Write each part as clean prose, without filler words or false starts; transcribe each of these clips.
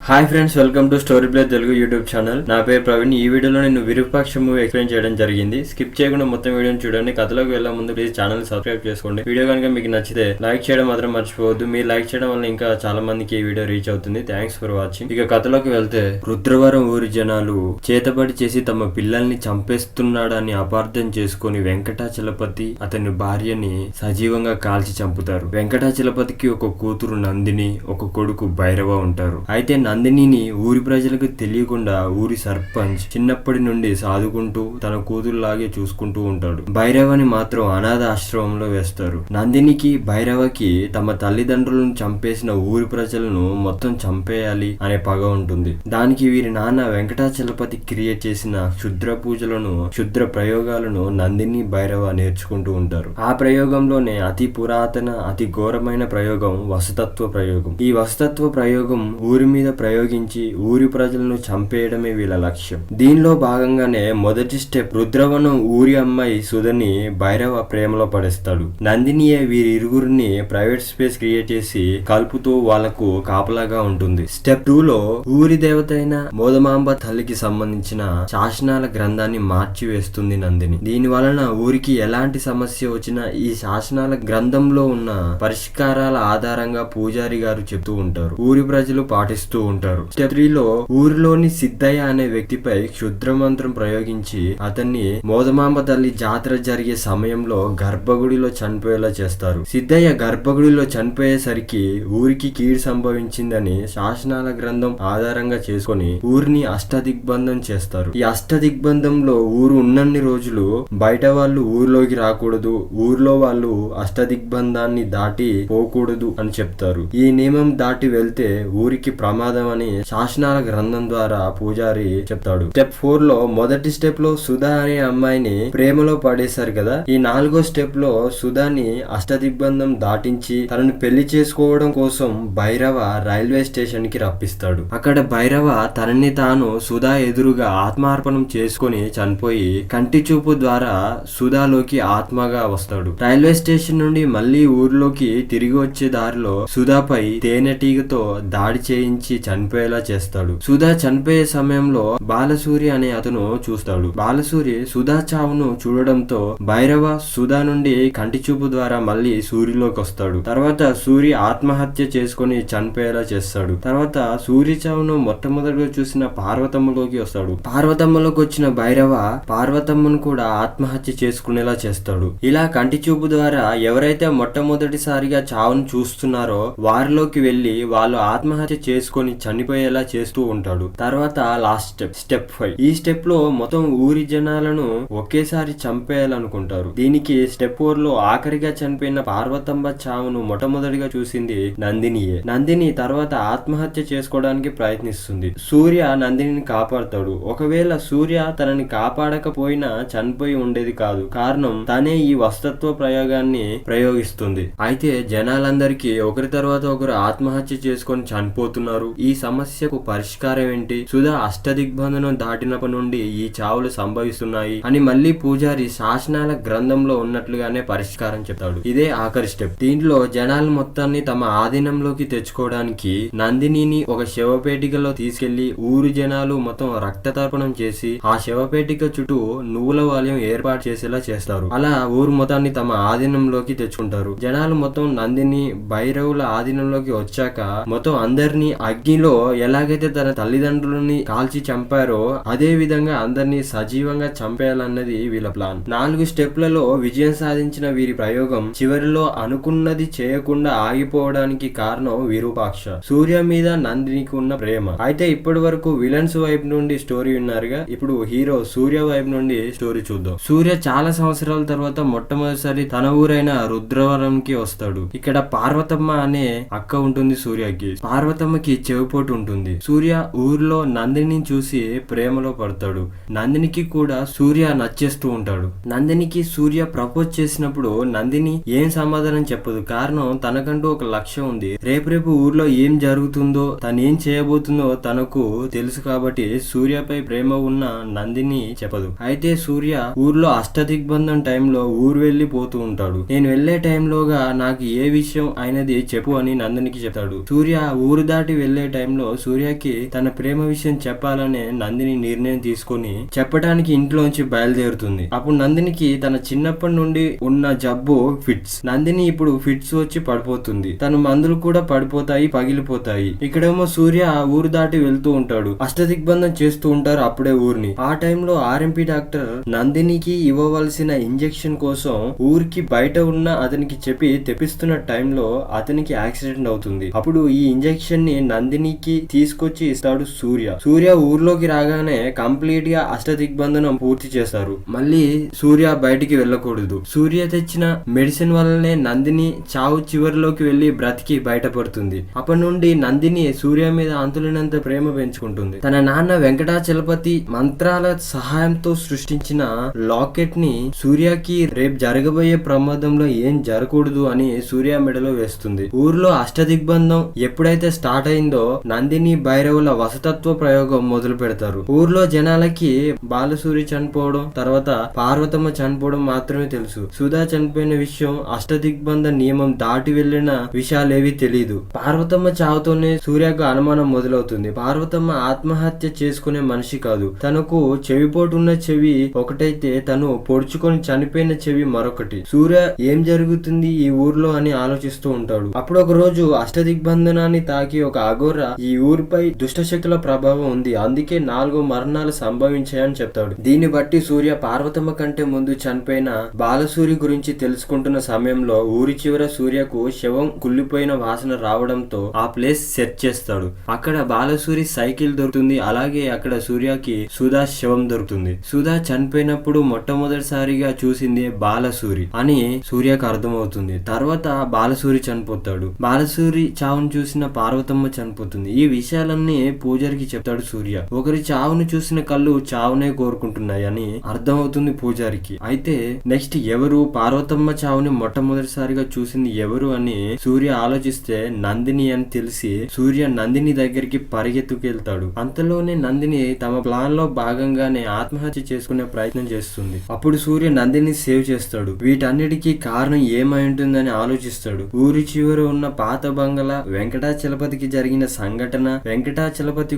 Hi friends, welcome to story play Telugu YouTube channel. నా పేరు ప్రవీణ్. ఈ వీడియోలో నేను విరూపాక్ష మూవీ ఎక్స్ప్లెయిన్ చేయడం జరిగింది. స్కిప్ చేయకుండా మొత్తం వీడియోని చూడండి. కథలోకి వెళ్లే ముందు ప్లీజ్ ఛానల్ సబ్స్క్రైబ్ చేసుకోండి. వీడియో కనుక మీకు నచ్చితే లైక్ చేయడం మాత్రం మర్చిపోవద్దు. మీరు లైక్ చేయడం వల్ల ఇంకా చాలా మందికి ఈ వీడియో రీచ్ అవుతుంది. Thanks for watching. ఇక కథలోకి వెళ్తే, రుద్రవరం ఊరి జనాలు చేతబడి చేసి తమ పిల్లల్ని చంపేస్తున్నాడని అపార్థం చేసుకుని వెంకటాచలపతి అతని భార్యని సజీవంగా కాల్చి చంపుతారు. వెంకటాచలపతికి ఒక కూతురు నందిని, ఒక కొడుకు భైరవ ఉంటారు. అయితే నందినిని ఊరి ప్రజలకు తెలియకుండా ఊరి సర్పంచ్ చిన్నప్పటి నుండి సాదుకుంటూ తన కూతురులాగే చూసుకుంటూ ఉంటాడు. భైరవని మాత్రం అనాథ ఆశ్రమంలో వేస్తారు. నందినికి, భైరవకి తమ తల్లిదండ్రులను చంపేసిన ఊరి ప్రజలను మొత్తం చంపేయాలి అనే పగ ఉంటుంది. దానికి వీరి నాన్న వెంకటాచలపతి క్రియేట్ చేసిన క్షుద్ర పూజలను, క్షుద్ర ప్రయోగాలను నందిని, భైరవ నేర్చుకుంటూ ఉంటారు. ఆ ప్రయోగంలోనే అతి పురాతన, అతి ఘోరమైన ప్రయోగం వసతత్వ ప్రయోగం. ఈ వసతత్వ ప్రయోగం ఊరి మీద ప్రయోగించి ఊరి ప్రజలను చంపేయడమే వీళ్ళ లక్ష్యం. దీనిలో భాగంగానే మొదటి స్టెప్, రుద్రవనం ఊరి అమ్మాయి సుధని భైరవ ప్రేమలో పడేస్తాడు. నందినియే వీరి ఇరుగురిని ప్రైవేట్ స్పేస్ క్రియేట్ చేసి కలుపుతూ వాళ్లకు కాపలాగా ఉంటుంది. స్టెప్ 2లో ఊరి దేవత అయిన మోదమాంబ తల్లికి సంబంధించిన శాసనాల గ్రంథాన్ని మార్చివేస్తుంది నందిని. దీని వలన ఊరికి ఎలాంటి సమస్య వచ్చినా ఈ శాసనాల గ్రంథంలో ఉన్న పరిష్కారాల ఆధారంగా పూజారి గారు చెప్తూ ఉంటారు. ఊరి ప్రజలు పాటిస్తూ ఉంటారు. స్టెప్ 3లో ఊరిలోని సిద్ధయ్య అనే వ్యక్తిపై క్షుద్ర మంత్రం ప్రయోగించి అతన్ని మోదమాంబ తల్లి జాతర జరిగే సమయంలో గర్భగుడిలో చనిపోయేలా చేస్తారు. సిద్ధయ్య గర్భగుడిలో చనిపోయేసరికి ఊరికి కీడు సంభవించిందని శాసనాల గ్రంథం ఆధారంగా చేసుకొని ఊరిని అష్టదిగ్బంధం చేస్తారు. ఈ అష్టదిగ్బంధంలో ఊరు ఉన్నన్ని రోజులు బయట వాళ్ళు ఊరిలోకి రాకూడదు, ఊర్లో వాళ్ళు అష్టదిగ్బంధాన్ని దాటి పోకూడదు అని చెప్తారు. ఈ నియమం దాటి వెళ్తే ఊరికి ప్రమాదం అని శాసనాల గ్రంథం ద్వారా పూజారి చెప్తాడు. స్టెప్ 4లో మొదటి స్టెప్ లో సుధా అనే అమ్మాయిని ప్రేమలో పడేశారు కదా. ఈ 4వ స్టెప్ లో సుధాని అష్టదిగ్బంధం దాటించి తనను పెళ్లి చేసుకోవడం కోసం భైరవ రైల్వే స్టేషన్ కి రప్పిస్తాడు. అక్కడ భైరవ తనని తాను సుధా ఎదురుగా ఆత్మార్పణం చేసుకుని చనిపోయి కంటి చూపు ద్వారా సుధాలోకి ఆత్మగా వస్తాడు. రైల్వే స్టేషన్ నుండి మళ్లీ ఊర్లోకి తిరిగి వచ్చే దారిలో సుధాపై తేనెటీగతో దాడి చేయించి చనిపోయేలా చేస్తాడు. సుధా చనిపోయే సమయంలో బాలసూరి అనే అతను చూస్తాడు. బాలసూరి సుధా చావును చూడడంతో భైరవ సుధా నుండి కంటి చూపు ద్వారా మళ్ళీ సూర్యులోకి వస్తాడు. తర్వాత సూరి ఆత్మహత్య చేసుకుని చనిపోయేలా చేస్తాడు. తర్వాత సూర్య చావును మొట్టమొదటిగా చూసిన పార్వతమ్మలోకి వస్తాడు. పార్వతమ్మలోకి వచ్చిన భైరవ పార్వతమ్మను కూడా ఆత్మహత్య చేసుకునేలా చేస్తాడు. ఇలా కంటి చూపు ద్వారా ఎవరైతే మొట్టమొదటిసారిగా చావును చూస్తున్నారో వారిలోకి వెళ్లి వాళ్ళు ఆత్మహత్య చేసుకొని చనిపోయేలా చేస్తూ ఉంటాడు. తర్వాత లాస్ట్ స్టెప్ 5. ఈ స్టెప్ లో మొత్తం ఊరి జనాలను ఒకేసారి చంపేయాలనుకుంటారు. దీనికి స్టెప్ 4లో ఆఖరిగా చనిపోయిన పార్వతమ్మ చావును మొట్టమొదటిగా చూసింది నందినియే. నందిని తర్వాత ఆత్మహత్య చేసుకోవడానికి ప్రయత్నిస్తుంది. సూర్య నందినిని కాపాడుతాడు. ఒకవేళ సూర్య తనని కాపాడకపోయినా చనిపోయి ఉండేది కాదు. కారణం తనే ఈ వసతత్వ ప్రయోగాన్ని ప్రయోగిస్తుంది. అయితే జనాలందరికీ ఒకరి తర్వాత ఒకరు ఆత్మహత్య చేసుకొని చనిపోతున్నారు. ఈ సమస్యకు పరిష్కారం ఏంటి? సుధా అష్టదిగ్బంధనం దాటినప్పటి నుండి ఈ చావులు సంభవిస్తున్నాయి అని మళ్ళీ పూజారి శాసనాల గ్రంథంలో ఉన్నట్లుగానే పరిష్కారం చెప్తాడు. ఇదే ఆఖరి స్టెప్. దీంట్లో జనాలు మొత్తాన్ని తమ ఆధీనంలోకి తెచ్చుకోవడానికి నందినిని ఒక శవపేటికలో తీసుకెళ్లి ఊరు జనాలు మొత్తం రక్త తర్పణం చేసి ఆ శవపేటిక చుట్టూ నువ్వుల వాల్యం ఏర్పాటు చేసేలా చేస్తారు. అలా ఊరు మొత్తాన్ని తమ ఆధీనంలోకి తెచ్చుకుంటారు. జనాలు మొత్తం నందిని, భైరవుల ఆధీనంలోకి వచ్చాక మొత్తం అందరినీ అగ్నిలో ఎలాగైతే తన తల్లిదండ్రులని కాల్చి చంపారో అదే విధంగా అందరినీ సజీవంగా చంపేయాలన్నది వీళ్ళ ప్లాన్. 4 స్టెప్లలో విజయం సాధించిన వీరి ప్రయోగం చివరిలో అనుకున్నది చేయకుండా ఆగిపోవడానికి కారణం విరూపాక్ష, సూర్య మీద నందినికి ఉన్న ప్రేమ. అయితే ఇప్పటి వరకు విలన్స్ వైపు నుండి స్టోరీ విన్నారుగా, ఇప్పుడు హీరో సూర్య వైపు నుండి స్టోరీ చూద్దాం. సూర్య చాలా సంవత్సరాల తర్వాత మొట్టమొదటిసారి తన ఊరైన రుద్రవరంకి వస్తాడు. ఇక్కడ పార్వతమ్మ అనే అక్క ఉంటుంది సూర్యకి. పార్వతమ్మకి చెవిపోటు ఉంటుంది. సూర్య ఊర్లో నందిని చూసి ప్రేమలో పడతాడు. నందినికి కూడా సూర్య నచ్చేస్తూ ఉంటాడు. నందినికి సూర్య ప్రపోజ్ చేసినప్పుడు నందిని ఏం సమాధానం చెప్పదు. కారణం తనకంటూ ఒక లక్ష్యం ఉంది. రేపు ఊర్లో ఏం జరుగుతుందో, తను ఏం చేయబోతుందో తనకు తెలుసు కాబట్టి సూర్యపై ప్రేమ ఉన్న నందిని చెప్పదు. అయితే సూర్య ఊర్లో అష్టదిగ్బంధం టైంలో ఊరు వెళ్లిపోతూ ఉంటాడు. నేను వెళ్లే టైంలోగా నాకు ఏ విషయం అయినది చెప్పు అని నందినికి చెప్తాడు. సూర్య ఊరు దాటి వెళ్లే టైంలో సూర్యకి తన ప్రేమ విషయం చెప్పాలనే నందిని నిర్ణయం తీసుకొని చెప్పడానికి ఇంట్లోంచి బయలుదేరుతుంది. అప్పుడు నందినికి తన చిన్నప్పటి నుండి ఉన్న జబ్బు ఫిట్స్. నందిని ఇప్పుడు ఫిట్స్ వచ్చి పడిపోతుంది. తన మందులు కూడా పడిపోతాయి, పగిలిపోతాయి. ఇక్కడేమో సూర్య ఊరు దాటి వెళ్తూ ఉంటాడు. అష్టదిగ్బంధం చేస్తూ ఉంటారు అప్పుడే ఊరిని. ఆ టైంలో ఆర్ఎంపీ డాక్టర్ నందినికి ఇవ్వవలసిన ఇంజెక్షన్ కోసం ఊరికి బయట ఉన్న అతనికి చెప్పి తెప్పిస్తున్న టైంలో అతనికి యాక్సిడెంట్ అవుతుంది. అప్పుడు ఈ ఇంజెక్షన్ ని నందినికి తీసుకొచ్చి ఇస్తాడు సూర్య. సూర్య ఊర్లోకి రాగానే కంప్లీట్ గా అష్టదిగ్బంధనం పూర్తి చేస్తారు. మళ్ళీ సూర్య బయటికి వెళ్ళకూడదు. సూర్య తెచ్చిన మెడిసిన్ వల్లనే నందిని చావు చివరిలోకి వెళ్లి బ్రతికి బయటపడుతుంది. అప్పటి నుండి నందిని సూర్య మీద అంతులేనంత ప్రేమ పెంచుకుంటుంది. తన నాన్న వెంకటాచలపతి మంత్రాల సహాయంతో సృష్టించిన లాకెట్ ని సూర్యకి రేపు జరగబోయే ప్రమాదంలో ఏం జరగకూడదు అని సూర్య మెడలో వేస్తుంది. ఊర్లో అష్టదిగ్బంధం ఎప్పుడైతే స్టార్ట్ అయిందో నందిని భైరవుల వసతత్వ ప్రయోగం మొదలు పెడతారు. ఊర్లో జనాలకి బాలసూరి చనిపోవడం, తర్వాత పార్వతమ్మ చనిపోవడం మాత్రమే తెలుసు. సుధా చనిపోయిన విషయం, అష్టదిగ్బంధ నియమం దాటి వెళ్లిన విషయాలేవి తెలియదు. పార్వతమ్మ చావుతోనే సూర్యకు అనుమానం మొదలవుతుంది. పార్వతమ్మ ఆత్మహత్య చేసుకునే మనిషి కాదు. తనకు చెవిపోటున్న చెవి ఒకటైతే తను పొడుచుకొని చనిపోయిన చెవి మరొకటి. సూర్య ఏం జరుగుతుంది ఈ ఊర్లో అని ఆలోచిస్తూ ఉంటాడు. అప్పుడు ఒక రోజు అష్టదిగ్బంధనాన్ని తాకి ఒక అఘోర ఈ ఊరిపై దుష్టశక్తుల ప్రభావం ఉంది, అందుకే 4 మరణాలు సంభవించాయని చెప్తాడు. దీన్ని బట్టి సూర్య పార్వతమ్మ కంటే ముందు చనిపోయిన బాలసూరి గురించి తెలుసుకుంటున్న సమయంలో ఊరి చివర సూర్యకు శవం కుళ్ళిపోయిన వాసన రావడంతో ఆ ప్లేస్ సెర్చ్ చేస్తాడు. అక్కడ బాలసూరి సైకిల్ దొరుకుతుంది. అలాగే అక్కడ సూర్యకి సుధా శవం దొరుకుతుంది. సుధా చనిపోయినప్పుడు మొట్టమొదటిసారిగా చూసింది బాలసూరి అని సూర్యకు అర్థమవుతుంది. తర్వాత బాలసూరి చనిపోతాడు. బాలసూరి చావును చూసిన పార్వతమ్మ చనిపోతుంది. ఈ విషయాలన్నీ పూజారికి చెప్తాడు సూర్య. ఒకరి చావును చూసిన కళ్ళు చావునే కోరుకుంటున్నాయి అని అర్థమవుతుంది పూజారికి. అయితే నెక్స్ట్ ఎవరు పార్వతమ్మ చావుని మొట్టమొదటిసారిగా చూసింది ఎవరు అని సూర్య ఆలోచిస్తే నందిని అని తెలిసి సూర్య నందిని దగ్గరికి పరిగెత్తుకెళ్తాడు. అంతలోనే నందిని తమ ప్లాన్ లో భాగంగానే ఆత్మహత్య చేసుకునే ప్రయత్నం చేస్తుంది. అప్పుడు సూర్య నందిని సేవ్ చేస్తాడు. వీటన్నిటికీ కారణం ఏమై ఉంటుందని ఆలోచిస్తాడు. ఊరి చివర ఉన్న పాత బంగళా, వెంకటాచలపతికి జరిగిన సంఘటన, వెంకటాచలపతి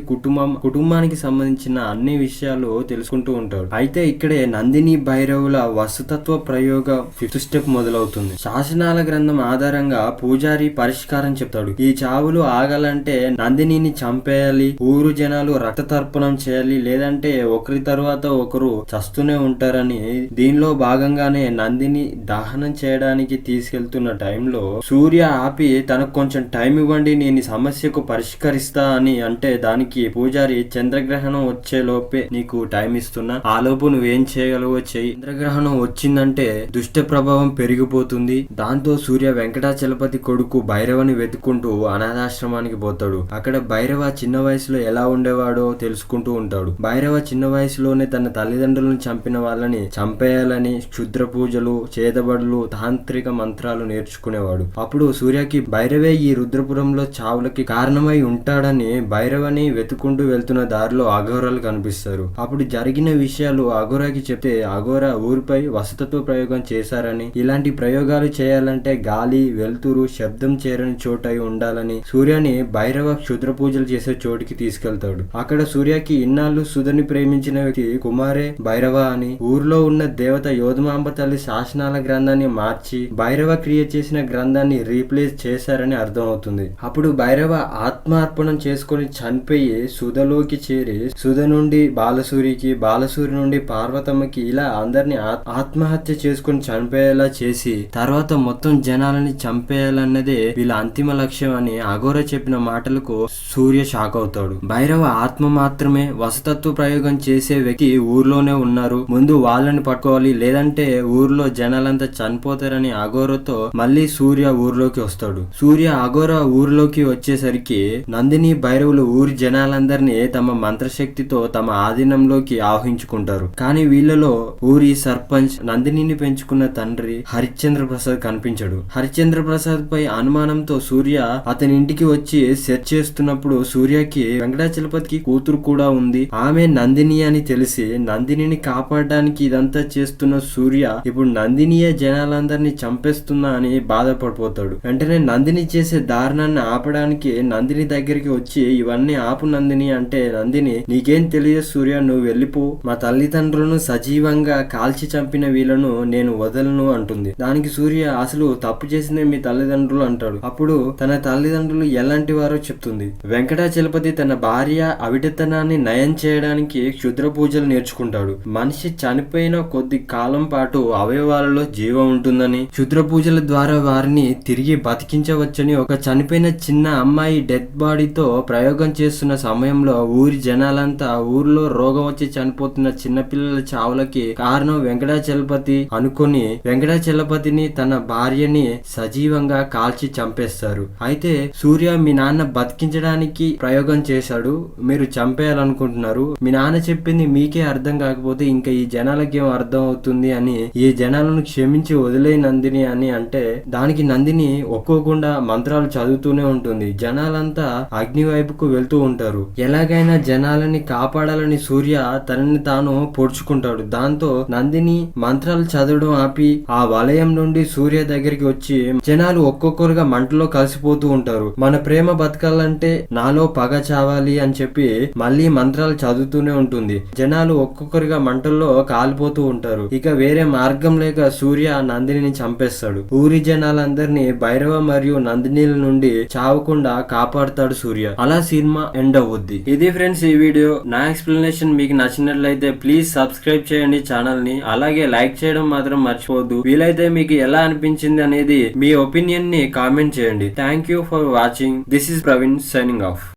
కుటుంబానికి సంబంధించిన అన్ని విషయాలు తెలుసుకుంటూ ఉంటాడు. అయితే ఇక్కడే నందిని భైరవుల వసతత్వ ప్రయోగ 5th స్టెప్ మొదలవుతుంది. శాసనాల గ్రంథం ఆధారంగా పూజారి పరిష్కారం చెప్తాడు. ఈ చావులు ఆగాలంటే నందినిని చంపేయాలి, ఊరు జనాలు రక్త తర్పణం చేయాలి, లేదంటే ఒకరి తర్వాత ఒకరు చస్తూనే ఉంటారని. దీనిలో భాగంగానే నందిని దహనం చేయడానికి తీసుకెళ్తున్న టైంలో సూర్య ఆపి తనకు కొంచెం టైం ఇవ్వండి, నేను ఈ సమస్యకు పరిష్కరిస్తా అని అంటే దానికి పూజారి చంద్రగ్రహణం వచ్చే లోపే నీకు టైం ఇస్తున్నా, ఆ లోపు నువ్వేం చేయగలవో చెయ్యి. చంద్రగ్రహణం వచ్చిందంటే దుష్ట ప్రభావం పెరిగిపోతుంది. దాంతో సూర్య వెంకటాచలపతి కొడుకు భైరవని వెతుక్కుంటూ అనాథాశ్రమానికి పోతాడు. అక్కడ భైరవ చిన్న వయసులో ఎలా ఉండేవాడో తెలుసుకుంటూ ఉంటాడు. భైరవ చిన్న వయసులోనే తన తల్లిదండ్రులను చంపిన వాళ్ళని చంపేయాలని క్షుద్ర పూజలు, చేతబడులు, తాంత్రిక మంత్రాలు నేర్చుకునేవాడు. అప్పుడు సూర్యకి భైరవే ఈ రుద్రపురంలో చావులకి కారణమై ఉంటాడని భైరవని వెతుకుంటూ వెళ్తున్న దారిలో అఘోరాలు కనిపిస్తారు. అప్పుడు జరిగిన విషయాలు అఘోరాకి చెప్తే అఘోర ఊరిపై వసతత్వ ప్రయోగం చేశారని, ఇలాంటి ప్రయోగాలు చేయాలంటే గాలి, వెలుతురు, శబ్దం చేరని చోట ఉండాలని సూర్యని భైరవ క్షుద్ర పూజలు చేసే చోటికి తీసుకెళ్తాడు. అక్కడ సూర్యకి ఇన్నాళ్ళు సుధని ప్రేమించిన వ్యక్తి కుమారే భైరవ అని, ఊర్లో ఉన్న దేవత యోధమాంబ తల్లి శాసనాల గ్రంథాన్ని మార్చి భైరవ క్రియేట్ చేసిన గ్రంథాన్ని రీప్లేస్ చేశారని అర్థం అవుతుంది. అప్పుడు భైరవ ఆత్మార్పణం చేసుకుని చనిపోయి సుధలోకి చేరి సుధ నుండి బాలసూరికి, బాలసూరి నుండి పార్వతమ్మకి ఇలా అందరిని ఆత్మహత్య చేసుకుని చనిపోయేలా చేసి తర్వాత మొత్తం జనాలని చంపేయాలన్నదే వీళ్ళ అంతిమ లక్ష్యం అని అఘోర చెప్పిన మాటలకు సూర్య షాక్ అవుతాడు. భైరవ ఆత్మ మాత్రమే, వసతత్వ ప్రయోగం చేసే వ్యక్తి ఊర్లోనే ఉన్నారు, ముందు వాళ్ళని పట్టుకోవాలి, లేదంటే ఊర్లో జనాలంతా చనిపోతారని అఘోరతో మళ్ళీ సూర్య ఊర్లోకి వస్తాడు. సూర్య అఘోర ఊర్లోకి వచ్చేసరికి నందిని భైరవులు ఊరి జనాలందరినీ తమ మంత్రశక్తితో తమ ఆధీనంలోకి ఆహ్వానించుకుంటారు. కానీ వీళ్ళలో ఊరి సర్పంచ్, నందినిని పెంచుకున్న తండ్రి హరిశ్చంద్ర ప్రసాద్ కనిపించడు. హరిశ్చంద్ర ప్రసాద్ పై అనుమానంతో సూర్య అతని ఇంటికి వచ్చి సెర్చ్ చేస్తున్నప్పుడు సూర్యకి వెంకటాచలపతికి కూతురు కూడా ఉంది, ఆమె నందిని అని తెలిసి నందినిని కాపాడడానికి ఇదంతా చేస్తున్న సూర్య ఇప్పుడు నందినియే జనాలందరినీ చంపేస్తున్నా అని బాధపడిపోతాడు. వెంటనే నందిని చేసే దారుణాన్ని ఆపడానికి నందిని నందిని దగ్గరికి వచ్చి ఇవన్నీ ఆపు నందిని అంటే, నందిని నీకేం తెలియదు సూర్య, నువ్వు వెళ్ళిపో, మా తల్లిదండ్రులను సజీవంగా కాల్చి చంపిన వీళ్ళను నేను వదలను అంటుంది. దానికి సూర్య అసలు తప్పు చేసిందే మీ తల్లిదండ్రులు అంటాడు. అప్పుడు తన తల్లిదండ్రులు ఎలాంటి వారో చెప్తుంది. వెంకటాచలపతి తన భార్య అవిటతనాన్ని నయం చేయడానికి క్షుద్ర పూజలు నేర్చుకుంటాడు. మనిషి చనిపోయిన కొద్ది కాలం పాటు అవయవాలలో జీవం ఉంటుందని, క్షుద్ర పూజల ద్వారా వారిని తిరిగి బతికించవచ్చని ఒక చనిపోయిన చిన్న అమ్మాయి డెత్ బాడీతో ప్రయోగం చేస్తున్న సమయంలో ఊరి జనాలంతా ఊర్లో రోగం వచ్చి చనిపోతున్న చిన్నపిల్లల చావులకి కారణం వెంకటాచలపతి అనుకొని వెంకటాచలపతిని తన భార్యని సజీవంగా కాల్చి చంపేస్తారు. అయితే సూర్య మీ నాన్న బతికించడానికి ప్రయోగం చేశాడు, మీరు చంపేయాలనుకుంటున్నారు, మీ నాన్న చెప్పింది మీకే అర్థం కాకపోతే ఇంకా ఈ జనాలకి ఏం అర్థం అవుతుంది అని ఈ జనాలను క్షమించి వదిలే నందిని అని అంటే, దానికి నందిని ఒక్కోకుండా మంత్రాలు చదువుతూనే ఉంటుంది. జనాలంతా అగ్ని వైపుకు వెళ్తూ ఉంటారు. ఎలాగైనా జనాలని కాపాడాలని సూర్య తనని తాను పొడుచుకుంటాడు. దాంతో నందిని మంత్రాలు చదవడం ఆపి ఆ వలయం నుండి సూర్య దగ్గరికి వచ్చి జనాలు ఒక్కొక్కరుగా మంటలో కలిసిపోతూ ఉంటారు. మన ప్రేమ బతకాలంటే నాలో పగ చావాలి అని చెప్పి మళ్ళీ మంత్రాలు చదువుతూనే ఉంటుంది. జనాలు ఒక్కొక్కరుగా మంటల్లో కాలిపోతూ ఉంటారు. ఇక వేరే మార్గం లేక సూర్య నందిని చంపేస్తాడు. ఊరి జనాలందరినీ భైరవ మరియు నందినిల నుండి చావకుండా కాపాడుతాడు సూర్య. అలా సినిమా ఎండ్ అవుద్ది. ఇది ఫ్రెండ్స్ ఈ వీడియో. నా ఎక్స్ప్లెనేషన్ మీకు నచ్చినట్లయితే ప్లీజ్ సబ్స్క్రైబ్ చేయండి ఛానల్ ని. అలాగే లైక్ చేయడం మాత్రం మర్చిపోవద్దు. వీలైతే మీకు ఎలా అనిపించింది అనేది మీ ఒపీనియన్ ని కామెంట్ చేయండి. Thank you for watching. This is Praveen signing off.